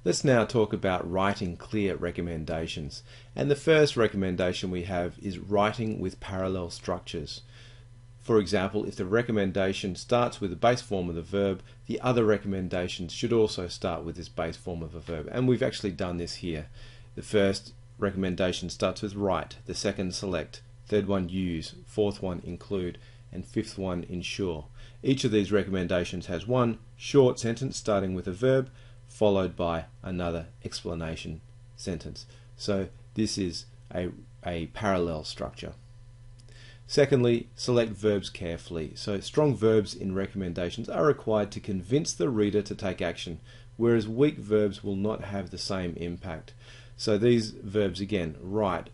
Let's now talk about writing clear recommendations. And the first recommendation we have is writing with parallel structures. For example, if the recommendation starts with the base form of the verb, the other recommendations should also start with this base form of a verb. And we've actually done this here. The first recommendation starts with write, the second select, third one use, fourth one include, and fifth one ensure. Each of these recommendations has one short sentence starting with a verb, followed by another explanation sentence. So this is a parallel structure. Secondly, select verbs carefully. So strong verbs in recommendations are required to convince the reader to take action, whereas weak verbs will not have the same impact. So these verbs again, write,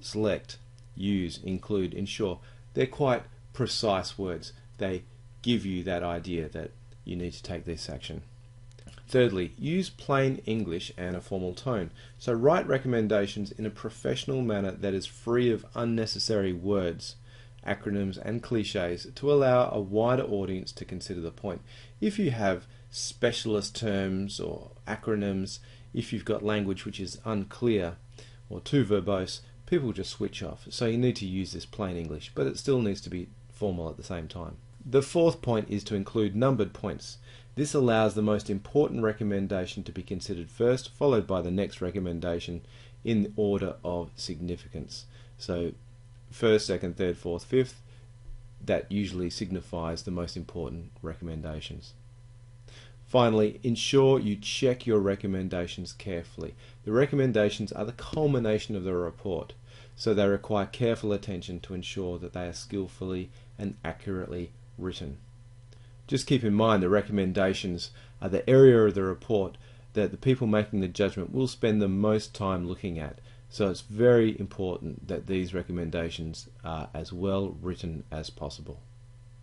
select, use, include, ensure, they're quite precise words. They give you that idea that you need to take this action. Thirdly, use plain English and a formal tone. So write recommendations in a professional manner that is free of unnecessary words, acronyms and cliches to allow a wider audience to consider the point. If you have specialist terms or acronyms, if you've got language which is unclear or too verbose, people just switch off. So you need to use this plain English, but it still needs to be formal at the same time. The fourth point is to include numbered points. This allows the most important recommendation to be considered first, followed by the next recommendation in order of significance. So first, second, third, fourth, fifth, that usually signifies the most important recommendations. Finally, ensure you check your recommendations carefully. The recommendations are the culmination of the report, so they require careful attention to ensure that they are skillfully and accurately written. Just keep in mind the recommendations are the area of the report that the people making the judgment will spend the most time looking at. So it's very important that these recommendations are as well written as possible.